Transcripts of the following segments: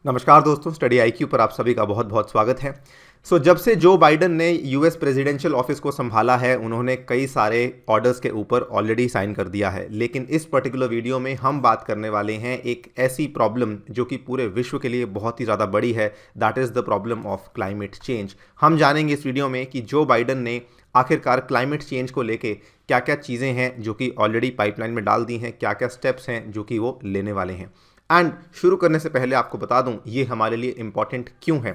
नमस्कार दोस्तों, study IQ पर आप सभी का बहुत बहुत स्वागत है। जब से जो बाइडन ने यूएस प्रेसिडेंशियल ऑफिस को संभाला है, उन्होंने कई सारे ऑर्डर्स के ऊपर ऑलरेडी साइन कर दिया है। लेकिन इस पर्टिकुलर वीडियो में हम बात करने वाले हैं एक ऐसी प्रॉब्लम जो कि पूरे विश्व के लिए बहुत ही ज़्यादा बड़ी है। That is the problem of climate change. हम जानेंगे इस वीडियो में कि जो बाइडन ने आखिरकार क्लाइमेट चेंज को लेके क्या क्या चीज़ें हैं जो कि ऑलरेडी पाइपलाइन में डाल दी हैं, क्या क्या स्टेप्स हैं जो कि वो लेने वाले हैं। एंड शुरू करने से पहले आपको बता दूं ये हमारे लिए इंपॉर्टेंट क्यों है।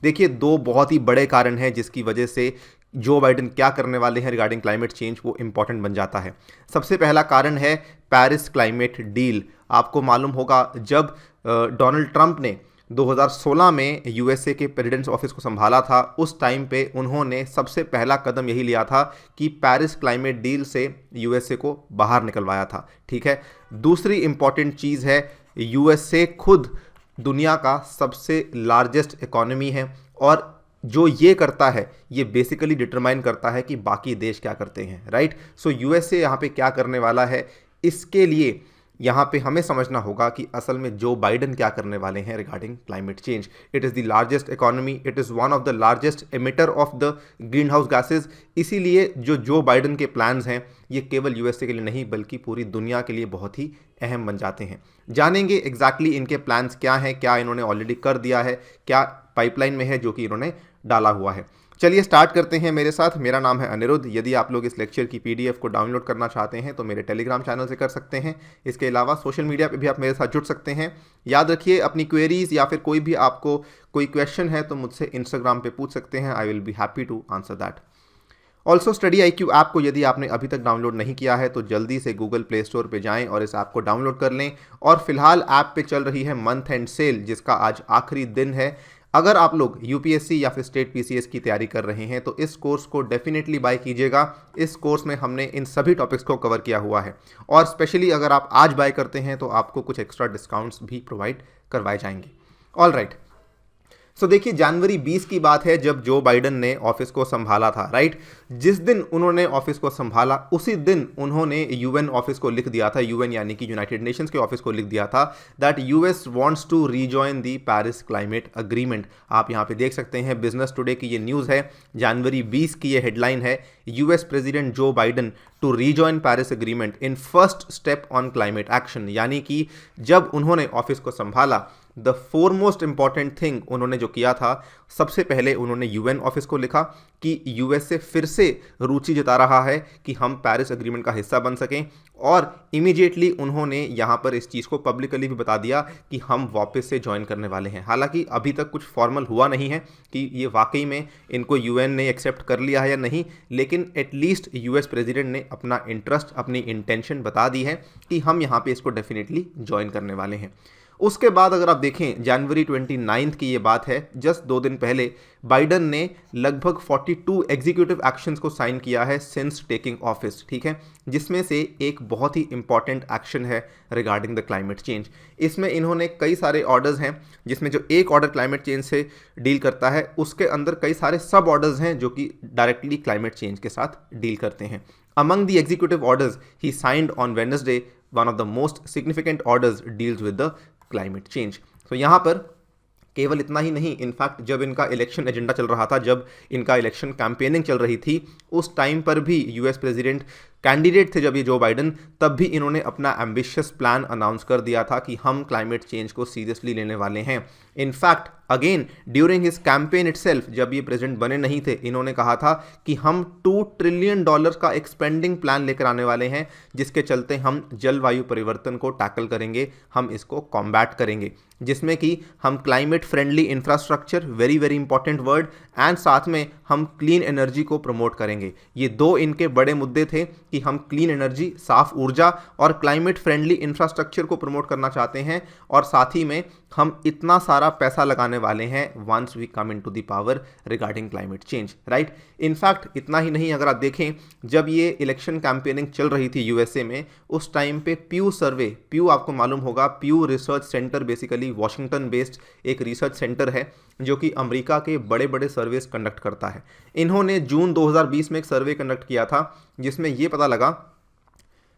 देखिए, दो बहुत ही बड़े कारण हैं जिसकी वजह से जो बाइडन क्या करने वाले हैं रिगार्डिंग क्लाइमेट चेंज वो इंपॉर्टेंट बन जाता है। सबसे पहला कारण है पेरिस क्लाइमेट डील। आपको मालूम होगा जब डोनाल्ड ट्रंप ने 2016 में यूएसए के प्रेसिडेंट्स ऑफिस को संभाला था, उस टाइम पे उन्होंने सबसे पहला कदम यही लिया था कि पेरिस क्लाइमेट डील से यूएसए को बाहर निकलवाया था। ठीक है। दूसरी इंपॉर्टेंट चीज़ है, यूएसए खुद दुनिया का सबसे लार्जेस्ट इकोनॉमी है और जो ये करता है ये बेसिकली डिटरमाइन करता है कि बाकी देश क्या करते हैं। राइट। यूएसए यहाँ पे क्या करने वाला है, इसके लिए यहाँ पे हमें समझना होगा कि असल में जो बाइडन क्या करने वाले हैं regarding climate change. It is the largest economy, it is one of the largest emitter of the green house gases. इसीलिए जो बाइडन के प्लान्स हैं ये केवल यूएसए के लिए नहीं बल्कि पूरी दुनिया के लिए बहुत ही अहम बन जाते हैं। जानेंगे एग्जैक्टली इनके प्लान्स क्या हैं, क्या इन्होंने ऑलरेडी कर दिया है, क्या पाइपलाइन में है जो कि इन्होंने डाला हुआ है। चलिए स्टार्ट करते हैं मेरे साथ। मेरा नाम है अनिरुद्ध। यदि आप लोग इस लेक्चर की पीडीएफ को डाउनलोड करना चाहते हैं तो मेरे टेलीग्राम चैनल से कर सकते हैं। इसके अलावा सोशल मीडिया पे भी आप मेरे साथ जुड़ सकते हैं। याद रखिए, अपनी क्वेरीज या फिर कोई भी आपको कोई क्वेश्चन है तो मुझसे इंस्टाग्राम पे पूछ सकते हैं। I will be happy to answer that. Also study IQ app को यदि आपने अभी तक डाउनलोड नहीं किया है तो जल्दी से गूगल प्ले स्टोर पे जाएं और इस ऐप को डाउनलोड कर लें। और फिलहाल ऐप पे चल रही है मंथ एंड सेल, जिसका आज आखिरी दिन है। अगर आप लोग यूपीएससी या फिर स्टेट पीसीएस की तैयारी कर रहे हैं तो इस कोर्स को डेफिनेटली बाय कीजिएगा। इस कोर्स में हमने इन सभी टॉपिक्स को कवर किया हुआ है और स्पेशली अगर आप आज बाय करते हैं तो आपको कुछ एक्स्ट्रा डिस्काउंट्स भी प्रोवाइड करवाए जाएंगे। All right. देखिए, जनवरी 20 की बात है जब जो बाइडन ने ऑफिस को संभाला था। राइट। जिस दिन उन्होंने ऑफिस को संभाला उसी दिन उन्होंने यूएन ऑफिस को लिख दिया था, यूएन यानी कि यूनाइटेड नेशंस के ऑफिस को लिख दिया था that US wants to rejoin the Paris climate agreement. आप यहाँ पे देख सकते हैं बिजनेस टुडे की ये न्यूज़ है, जनवरी 20 की ये हेडलाइन है, US president Joe Biden to rejoin Paris agreement in first step on climate action. यानी कि जब उन्होंने ऑफिस को संभाला द फोरमोस्ट इंपॉर्टेंट थिंग उन्होंने जो किया था, सबसे पहले उन्होंने यूएन ऑफिस को लिखा कि यूएसए फिर से रुचि जता रहा है कि हम पेरिस एग्रीमेंट का हिस्सा बन सकें। और इमीडिएटली उन्होंने यहाँ पर इस चीज़ को पब्लिकली भी बता दिया कि हम वापस से ज्वाइन करने वाले हैं। हालांकि अभी तक कुछ फॉर्मल हुआ नहीं है कि ये वाकई में इनको यूएन ने एक्सेप्ट कर लिया है या नहीं, लेकिन एटलीस्ट यूएस प्रेसिडेंट ने अपना इंटरेस्ट, अपनी इंटेंशन बता दी है कि हम यहाँ पे इसको डेफिनेटली ज्वाइन करने वाले हैं। उसके बाद अगर आप देखें जनवरी 29 की ये बात है, जस्ट 2 दिन पहले बाइडन ने लगभग 42 एग्जीक्यूटिव एक्शंस को साइन किया है सिंस टेकिंग ऑफिस। ठीक है। जिसमें से एक बहुत ही इंपॉर्टेंट एक्शन है रिगार्डिंग द क्लाइमेट चेंज। इसमें इन्होंने कई सारे ऑर्डर्स हैं, जिसमें जो एक ऑर्डर क्लाइमेट चेंज से डील करता है उसके अंदर कई सारे सब ऑर्डर्स हैं जो कि डायरेक्टली क्लाइमेट चेंज के साथ डील करते हैं। Among the executive orders he signed on Wednesday one of the most significant orders deals with the climate change. यहाँ पर केवल इतना ही नहीं, इनफैक्ट जब इनका इलेक्शन एजेंडा चल रहा था, जब इनका इलेक्शन कैंपेनिंग चल रही थी, उस टाइम पर भी यूएस प्रेसिडेंट कैंडिडेट थे जब ये जो बाइडन, तब भी इन्होंने अपना एम्बिशियस प्लान अनाउंस कर दिया था कि हम क्लाइमेट चेंज को सीरियसली लेने वाले हैं। In fact again during his campaign itself, जब ये प्रेसिडेंट बने नहीं थे, इन्होंने कहा था कि हम $2 ट्रिलियन का एक स्पेंडिंग प्लान लेकर आने वाले हैं जिसके चलते हम जलवायु परिवर्तन को टैकल करेंगे, हम इसको कॉम्बैट करेंगे, जिसमें कि हम climate friendly infrastructure, very very important word, and साथ में हम क्लीन एनर्जी को प्रमोट करेंगे। ये दो इनके बड़े मुद्दे थे कि हम क्लीन एनर्जी, साफ ऊर्जा और क्लाइमेट फ्रेंडली इंफ्रास्ट्रक्चर को प्रमोट करना चाहते हैं, और साथ ही में हम इतना सारा पैसा लगाने वाले हैं once we come into the power regarding climate change. Right. In fact इतना ही नहीं, अगर आप देखें जब ये इलेक्शन कैंपेनिंग चल रही थी यूएसए में, उस टाइम पे प्यू सर्वे, प्यू आपको मालूम होगा, प्यू research centre basically Washington based एक रिसर्च सेंटर है जो कि अमेरिका के बड़े बड़े सर्वेस कंडक्ट करता है। इन्होंने जून 2020 में एक सर्वे कंडक्ट किया था जिसमें ये पता लगा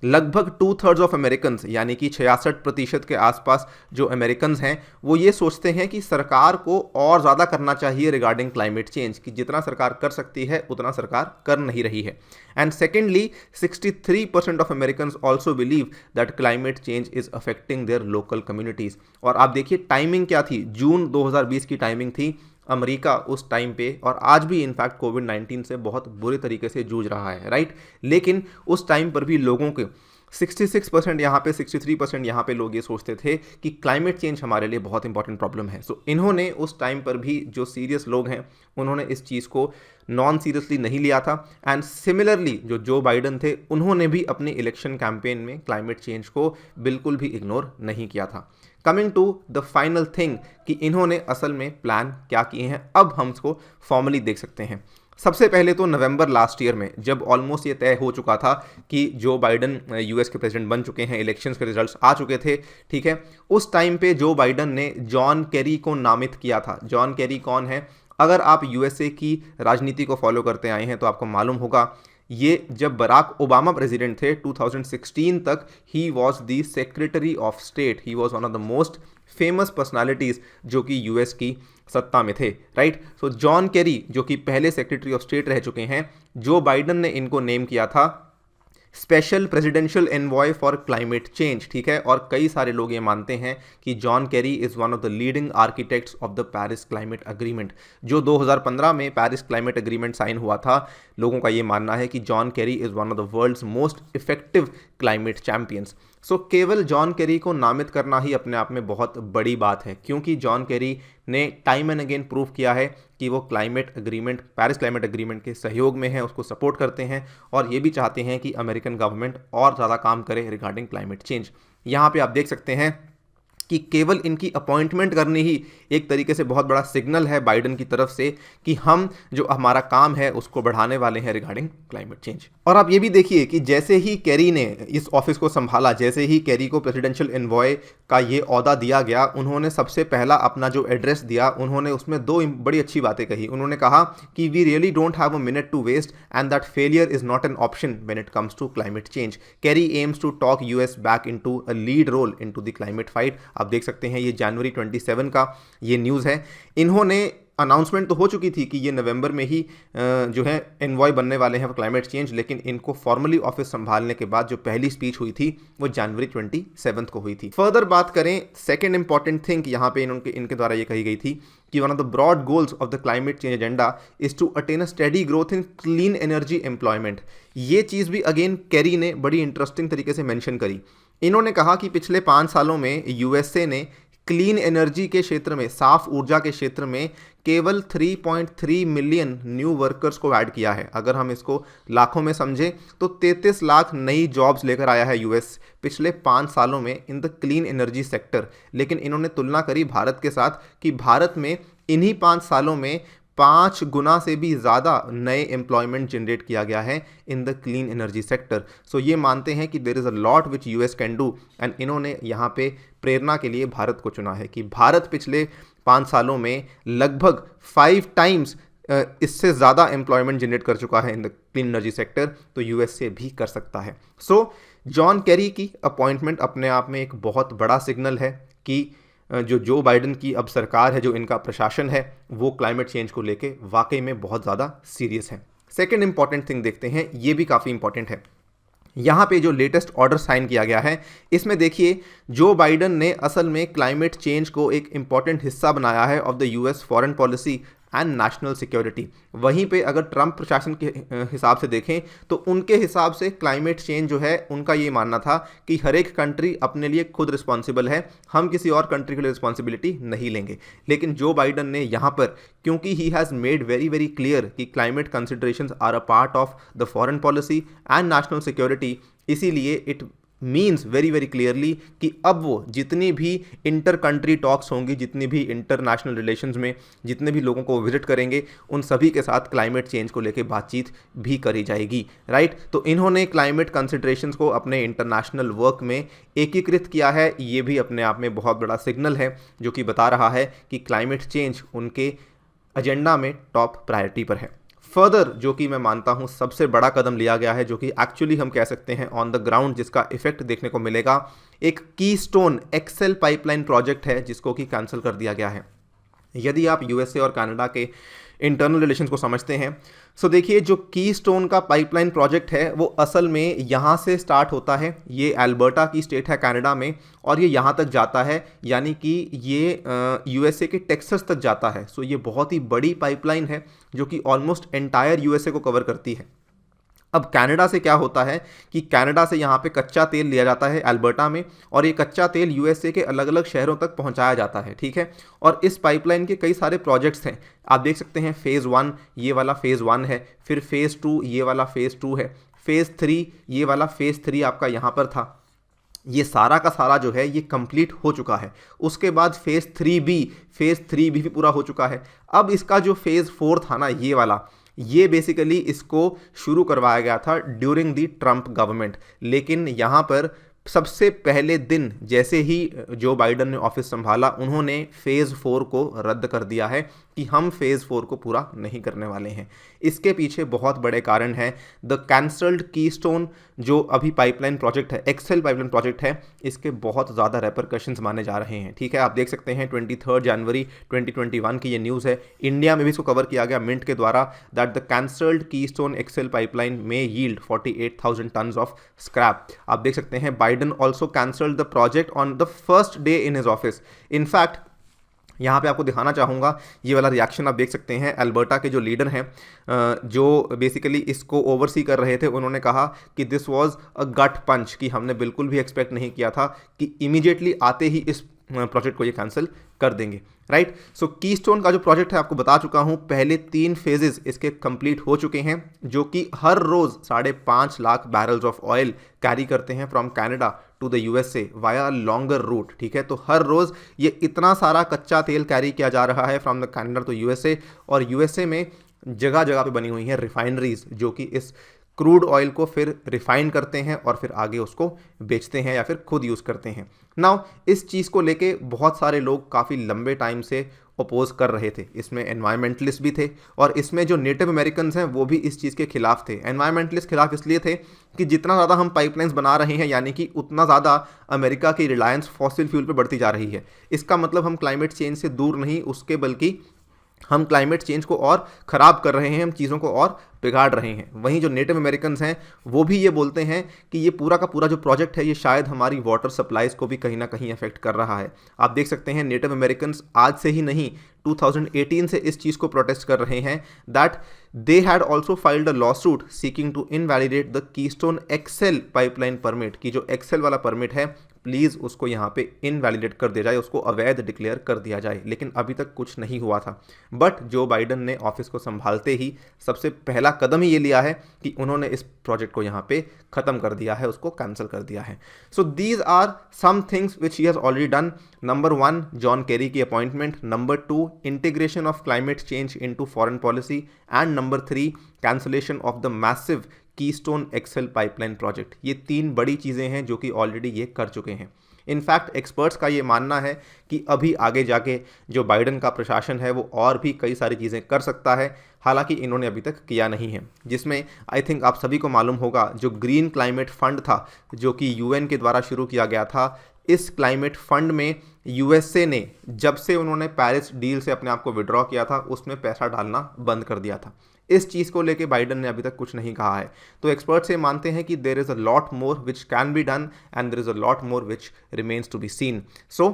लगभग 2/3 ऑफ अमेरिकन यानी कि 66% के आसपास जो अमेरिकन हैं वो ये सोचते हैं कि सरकार को और ज़्यादा करना चाहिए रिगार्डिंग क्लाइमेट चेंज, कि जितना सरकार कर सकती है उतना सरकार कर नहीं रही है। And secondly 63% of American also believe that climate change is affecting their local communities. और आप देखिए टाइमिंग क्या थी, जून 2020 की टाइमिंग थी। अमेरिका उस टाइम पे और आज भी इनफैक्ट कोविड-19 से बहुत बुरे तरीके से जूझ रहा है, राइट। लेकिन उस टाइम पर भी लोगों के 66% यहाँ पे 63% यहाँ पे लोग ये सोचते थे कि क्लाइमेट चेंज हमारे लिए बहुत इंपॉर्टेंट प्रॉब्लम है। सो इन्होंने उस टाइम पर भी, जो सीरियस लोग हैं, उन्होंने इस चीज़ को नॉन सीरियसली नहीं लिया था। एंड सिमिलरली जो बाइडन थे उन्होंने भी अपने इलेक्शन कैंपेन में क्लाइमेट चेंज को बिल्कुल भी इग्नोर नहीं किया था। Coming to the final thing कि इन्होंने असल में प्लान क्या किए हैं, अब हम इसको फॉर्मली देख सकते हैं। सबसे पहले तो नवंबर लास्ट ईयर में जब ऑलमोस्ट ये तय हो चुका था कि जो बाइडन यूएस के प्रेसिडेंट बन चुके हैं, इलेक्शंस के रिजल्ट्स आ चुके थे, ठीक है, उस टाइम पे जो बाइडन ने जॉन केरी को नामित किया था। जॉन केरी कौन है? अगर आप यूएसए की राजनीति को फॉलो करते आए हैं तो आपको मालूम होगा, ये जब बराक ओबामा प्रेसिडेंट थे 2016 तक, he was the secretary of state, he was one of the most famous personalities जो कि यूएस की सत्ता में थे, राइट। सो जॉन केरी जो कि पहले सेक्रेटरी ऑफ स्टेट रह चुके हैं, जो बाइडन ने इनको नेम किया था special presidential envoy for climate change, ठीक है। और कई सारे लोग ये मानते हैं कि John Kerry is one of the leading architects of the Paris climate agreement. जो 2015 में पेरिस क्लाइमेट अग्रीमेंट साइन हुआ था, लोगों का ये मानना है कि John Kerry is one of the world's most effective climate champions. So केवल जॉन केरी को नामित करना ही अपने आप में बहुत बड़ी बात है, क्योंकि जॉन केरी ने टाइम एंड अगेन प्रूव किया है कि वो climate agreement, Paris climate agreement के सहयोग में हैं, उसको सपोर्ट करते हैं और ये भी चाहते हैं कि अमेरिकन गवर्नमेंट और ज़्यादा काम करे रिगार्डिंग क्लाइमेट चेंज। यहाँ पे आप देख सकते हैं कि केवल इनकी अपॉइंटमेंट करनी ही एक तरीके से बहुत बड़ा सिग्नल है बाइडन की तरफ से कि हम जो हमारा काम है उसको बढ़ाने वाले हैं रिगार्डिंग क्लाइमेट चेंज। और आप ये भी देखिए कि जैसे ही केरी ने इस ऑफिस को संभाला, जैसे ही केरी को प्रेसिडेंशियल एनवॉय का ये ओहदा दिया गया, उन्होंने सबसे पहला अपना जो एड्रेस दिया, उन्होंने उसमें दो बड़ी अच्छी बातें कही। उन्होंने कहा कि we really don't have a minute to waste and that failure is not an option when it comes to climate change. Kerry aims to talk US back into a lead role into the climate fight. आप देख सकते हैं ये जनवरी 27 का ये news है। इन्होंने announcement तो हो चुकी थी कि ये नवंबर में ही जो है एनवॉय बनने वाले हैं फॉर क्लाइमेट चेंज, लेकिन इनको फॉर्मली ऑफिस संभालने के बाद जो पहली स्पीच हुई थी वो जनवरी 27 को हुई थी। फर्दर बात करें, सेकेंड इंपॉर्टेंट थिंग यहाँ पे इनके द्वारा ये कही गई थी कि one of the broad goals of the climate change agenda is to attain a steady growth in clean energy employment. ये चीज़ भी अगेन केरी ने बड़ी इंटरेस्टिंग तरीके से मेंशन करी। इन्होंने कहा कि पिछले 5 सालों में यूएसए ने क्लीन एनर्जी के क्षेत्र में, साफ ऊर्जा के क्षेत्र में केवल 3.3 मिलियन न्यू वर्कर्स को ऐड किया है। अगर हम इसको लाखों में समझें तो 33 लाख नई जॉब्स लेकर आया है यूएस पिछले 5 सालों में इन द क्लीन एनर्जी सेक्टर। लेकिन इन्होंने तुलना करी भारत के साथ कि भारत में इन्हीं 5 सालों में 5 गुना से भी ज़्यादा नए एम्प्लॉयमेंट जनरेट किया गया है in the clean energy sector. So ये मानते हैं कि there is a lot which US can do, and इन्होंने यहाँ पे प्रेरणा के लिए भारत को चुना है कि भारत पिछले 5 सालों में लगभग 5 टाइम्स इससे ज़्यादा एम्प्लॉयमेंट जनरेट कर चुका है in the clean energy sector, तो यूएस से भी कर सकता है। सो जॉन केरी की अपॉइंटमेंट अपने आप में एक बहुत बड़ा सिग्नल है कि जो बाइडन की अब सरकार है, जो इनका प्रशासन है, वो क्लाइमेट चेंज को लेके वाकई में बहुत ज़्यादा सीरियस है। सेकेंड इंपॉर्टेंट थिंग देखते हैं, ये भी काफ़ी इंपॉर्टेंट है। यहाँ पे जो लेटेस्ट ऑर्डर साइन किया गया है, इसमें देखिए जो बाइडन ने असल में क्लाइमेट चेंज को एक इम्पॉर्टेंट हिस्सा बनाया है of the US foreign policy and national security. वहीं पे अगर ट्रंप प्रशासन के हिसाब से देखें तो उनके हिसाब से क्लाइमेट चेंज जो है, उनका ये मानना था कि हर एक कंट्री अपने लिए खुद रिस्पॉन्सिबल है, हम किसी और कंट्री के लिए रिस्पॉन्सिबिलिटी नहीं लेंगे। लेकिन जो बाइडन ने यहाँ पर, क्योंकि he has made very very clear कि climate considerations are a part of the foreign policy and national security, इसीलिए it means very very clearly कि अब वो जितनी भी इंटर कंट्री टॉक्स होंगी, जितनी भी इंटरनेशनल रिलेशंस में जितने भी लोगों को विजिट करेंगे, उन सभी के साथ क्लाइमेट चेंज को लेकर बातचीत भी करी जाएगी, राइट। तो इन्होंने क्लाइमेट कंसिडरेशंस को अपने इंटरनेशनल वर्क में एकीकृत किया है। ये भी अपने आप में बहुत बड़ा सिग्नल है जो कि बता रहा है कि क्लाइमेट चेंज उनके एजेंडा में टॉप प्रायोरिटी पर है। फर्दर जो कि मैं मानता हूं सबसे बड़ा कदम लिया गया है, जो कि एक्चुअली हम कह सकते हैं ऑन द ग्राउंड जिसका इफेक्ट देखने को मिलेगा, एक कीस्टोन एक्सेल पाइपलाइन प्रोजेक्ट है जिसको कि कैंसिल कर दिया गया है। यदि आप यूएसए और कनाडा के इंटरनल रिलेशंस को समझते हैं, सो देखिए जो कीस्टोन का पाइपलाइन प्रोजेक्ट है वो असल में यहाँ से स्टार्ट होता है, ये अल्बर्टा की स्टेट है कनाडा में, और ये यहाँ तक जाता है, यानी कि ये यूएसए के टेक्सास तक जाता है। सो ये बहुत ही बड़ी पाइपलाइन है जो कि ऑलमोस्ट एंटायर यूएसए को कवर करती है। अब कनाडा से क्या होता है कि कनाडा से यहाँ पे कच्चा तेल लिया जाता है अल्बर्टा में, और ये कच्चा तेल यूएसए के अलग अलग शहरों तक पहुँचाया जाता है, ठीक है। और इस पाइपलाइन के कई सारे प्रोजेक्ट्स हैं, आप देख सकते हैं फेज़ 1 ये वाला फेज़ 1 है, फिर फेज़ 2 ये वाला फेज़ 2 है, फेज़ 3 ये वाला फेज़ 3 आपका यहाँ पर था। ये सारा का सारा जो है ये कंप्लीट हो चुका है। उसके बाद फेज़ 3B भी पूरा हो चुका है। अब इसका जो फेज़ 4 था ना ये वाला, ये बेसिकली इसको शुरू करवाया गया था ड्यूरिंग द ट्रंप गवर्नमेंट, लेकिन यहाँ पर सबसे पहले दिन जैसे ही जो बाइडन ने ऑफिस संभाला उन्होंने फेज़ 4 को रद्द कर दिया है कि हम फेज़ 4 को पूरा नहीं करने वाले हैं। इसके पीछे बहुत बड़े कारण हैं। द कैंसल्ड कीस्टोन जो अभी पाइपलाइन प्रोजेक्ट है, एक्सेल पाइपलाइन प्रोजेक्ट है, इसके बहुत ज़्यादा रेपरकशंस माने जा रहे हैं, ठीक है। आप देख सकते हैं 23 जनवरी 2021 की ये न्यूज़ है, इंडिया में भी इसको कवर किया गया मिंट के द्वारा, that the cancelled Keystone XL pipeline में यील्ड 48,000 टन्स ऑफ स्क्रैप। आप देख सकते हैं Biden also cancelled the project on the first day in his office. In fact यहाँ पे आपको दिखाना चाहूँगा ये वाला रिएक्शन आप देख सकते हैं, अल्बर्टा के जो लीडर हैं जो बेसिकली इसको ओवरसी कर रहे थे, उन्होंने कहा कि दिस वाज अ गट पंच, कि हमने बिल्कुल भी एक्सपेक्ट नहीं किया था कि इमीडिएटली आते ही इस प्रोजेक्ट को ये कैंसिल कर देंगे, राइट। सो कीस्टोन का जो प्रोजेक्ट है आपको बता चुका हूँ, पहले 3 फेजेस इसके कंप्लीट हो चुके हैं, जो कि हर रोज़ 5.5 lakh barrels of oil carry करते हैं from Canada to the USA via longer route, ठीक है। तो हर रोज़ ये इतना सारा कच्चा तेल कैरी किया जा रहा है from the Canada to USA, और यूएसए में जगह जगह पे बनी हुई हैं रिफाइनरीज जो कि इस क्रूड ऑयल को फिर रिफाइन करते हैं और फिर आगे उसको बेचते हैं या फिर खुद यूज़ करते हैं। नाउ इस चीज़ को लेके बहुत सारे लोग काफ़ी लंबे टाइम से अपोज कर रहे थे, इसमें एनवायरमेंटलिस्ट भी थे और इसमें जो नेटिव अमेरिकन्स हैं वो भी इस चीज़ के खिलाफ थे। एनवायरमेंटलिस्ट खिलाफ इसलिए थे कि जितना ज़्यादा हम पाइपलाइंस बना रहे हैं, यानी कि उतना ज़्यादा अमेरिका की रिलायंस फॉसिल फ्यूल पर बढ़ती जा रही है। इसका मतलब हम क्लाइमेट चेंज से दूर नहीं, उसके बल्कि हम क्लाइमेट चेंज को और ख़राब कर रहे हैं, हम चीज़ों को और बिगाड़ रहे हैं। वहीं जो नेटिव अमेरिकन्स हैं वो भी ये बोलते हैं कि ये पूरा का पूरा जो प्रोजेक्ट है ये शायद हमारी वाटर सप्लाईज़ को भी कहीं ना कहीं अफेक्ट कर रहा है। आप देख सकते हैं नेटिव अमेरिकन्स आज से ही नहीं 2018 से इस चीज़ को प्रोटेस्ट कर रहे हैं, that they had also filed a lawsuit seeking to invalidate the Keystone XL pipeline permit, की जो एक्सेल वाला परमिट है प्लीज़ उसको यहाँ पे इनवैलिडेट कर दिया जाए, उसको अवैध डिक्लेयर कर दिया जाए। लेकिन अभी तक कुछ नहीं हुआ था, बट जो बाइडन ने ऑफिस को संभालते ही सबसे पहला कदम ही ये लिया है कि उन्होंने इस प्रोजेक्ट को यहाँ पे ख़त्म कर दिया है, उसको कैंसिल कर दिया है। So these are some things which he has already done. Number 1 John Kerry की appointment, number 2 integration of climate change into foreign policy, and number 3 cancellation of the massive Keystone XL pipeline project. ये 3 बड़ी चीज़ें हैं जो कि already ये कर चुके हैं। इनफैक्ट एक्सपर्ट्स का ये मानना है कि अभी आगे जाके जो बाइडन का प्रशासन है वो और भी कई सारी चीज़ें कर सकता है, हालांकि इन्होंने अभी तक किया नहीं है। जिसमें आई थिंक आप सभी को मालूम होगा जो ग्रीन क्लाइमेट फंड था जो कि यूएन के द्वारा शुरू किया गया था, इस क्लाइमेट फंड में यूएसए ने जब से उन्होंने पेरिस डील से अपने आप को विड्रॉ किया था उसमें पैसा डालना बंद कर दिया था। इस चीज़ को लेके बाइडन ने अभी तक कुछ नहीं कहा है। तो एक्सपर्ट्स ये मानते हैं कि there is a lot more which can be done and there is a lot more which remains to be seen. So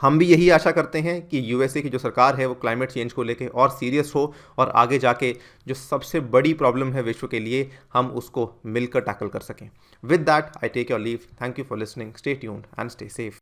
हम भी यही आशा करते हैं कि यूएसए की जो सरकार है वो क्लाइमेट चेंज को लेके और सीरियस हो और आगे जाके जो सबसे बड़ी प्रॉब्लम है विश्व के लिए हम उसको मिलकर टैकल कर सकें। With that I take your leave. Thank you for listening. Stay tuned and stay safe.